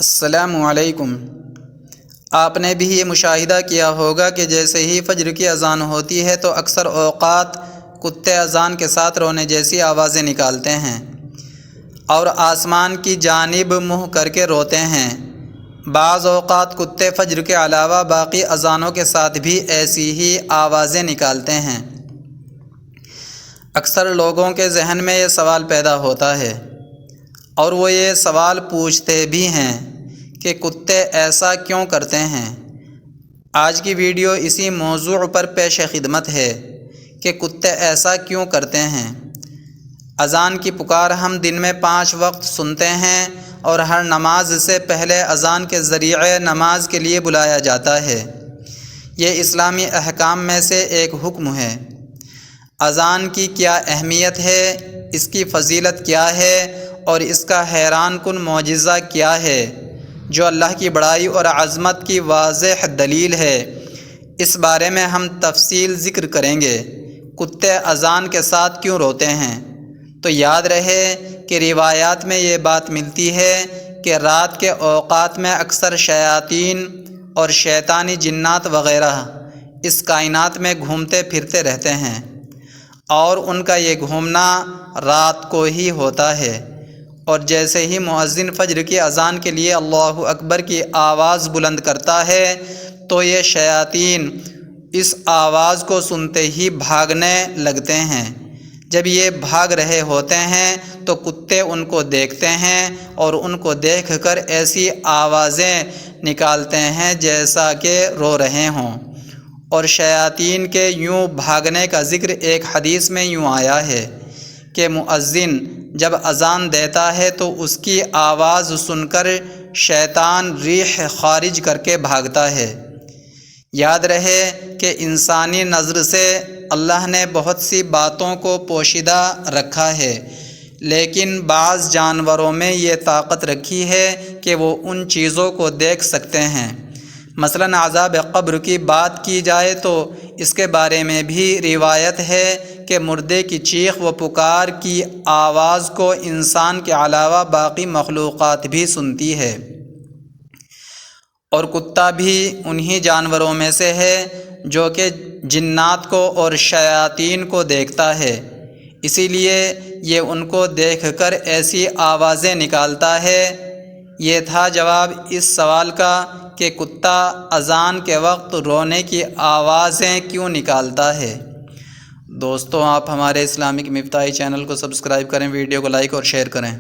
السلام علیکم۔ آپ نے بھی یہ مشاہدہ کیا ہوگا کہ جیسے ہی فجر کی اذان ہوتی ہے تو اکثر اوقات کتے اذان کے ساتھ رونے جیسی آوازیں نکالتے ہیں اور آسمان کی جانب منہ کر کے روتے ہیں۔ بعض اوقات کتے فجر کے علاوہ باقی اذانوں کے ساتھ بھی ایسی ہی آوازیں نکالتے ہیں۔ اکثر لوگوں کے ذہن میں یہ سوال پیدا ہوتا ہے اور وہ یہ سوال پوچھتے بھی ہیں کہ کتے ایسا کیوں کرتے ہیں۔ آج کی ویڈیو اسی موضوع پر پیش خدمت ہے کہ کتے ایسا کیوں کرتے ہیں۔ اذان کی پکار ہم دن میں 5 وقت سنتے ہیں اور ہر نماز سے پہلے اذان کے ذریعے نماز کے لیے بلایا جاتا ہے۔ یہ اسلامی احکام میں سے ایک حکم ہے۔ اذان کی کیا اہمیت ہے، اس کی فضیلت کیا ہے اور اس کا حیران کن معجزہ کیا ہے جو اللہ کی بڑائی اور عظمت کی واضح دلیل ہے، اس بارے میں ہم تفصیل ذکر کریں گے۔ کتے اذان کے ساتھ کیوں روتے ہیں؟ تو یاد رہے کہ روایات میں یہ بات ملتی ہے کہ رات کے اوقات میں اکثر شیاطین اور شیطانی جنات وغیرہ اس کائنات میں گھومتے پھرتے رہتے ہیں اور ان کا یہ گھومنا رات کو ہی ہوتا ہے، اور جیسے ہی مؤذن فجر کی اذان کے لیے اللہ اکبر کی آواز بلند کرتا ہے تو یہ شیاطین اس آواز کو سنتے ہی بھاگنے لگتے ہیں۔ جب یہ بھاگ رہے ہوتے ہیں تو کتے ان کو دیکھتے ہیں اور ان کو دیکھ کر ایسی آوازیں نکالتے ہیں جیسا کہ رو رہے ہوں، اور شیاطین کے یوں بھاگنے کا ذکر ایک حدیث میں یوں آیا ہے کہ مؤذن جب اذان دیتا ہے تو اس کی آواز سن کر شیطان ریح خارج کر کے بھاگتا ہے۔ یاد رہے کہ انسانی نظر سے اللہ نے بہت سی باتوں کو پوشیدہ رکھا ہے، لیکن بعض جانوروں میں یہ طاقت رکھی ہے کہ وہ ان چیزوں کو دیکھ سکتے ہیں۔ مثلاً عذاب قبر کی بات کی جائے تو اس کے بارے میں بھی روایت ہے کہ مردے کی چیخ و پکار کی آواز کو انسان کے علاوہ باقی مخلوقات بھی سنتی ہے، اور کتا بھی انہی جانوروں میں سے ہے جو کہ جنات کو اور شیاطین کو دیکھتا ہے، اسی لیے یہ ان کو دیکھ کر ایسی آوازیں نکالتا ہے۔ یہ تھا جواب اس سوال کا کہ کتا اذان کے وقت رونے کی آوازیں کیوں نکالتا ہے۔ دوستو، آپ ہمارے اسلامک مفتاحی چینل کو سبسکرائب کریں، ویڈیو کو لائک اور شیئر کریں۔